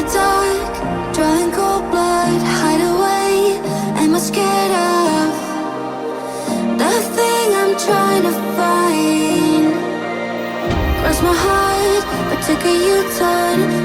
the dark, drawing cold blood, hide away. Am I scared of the thing I'm trying to find? Cross my heart, but took a U-turn.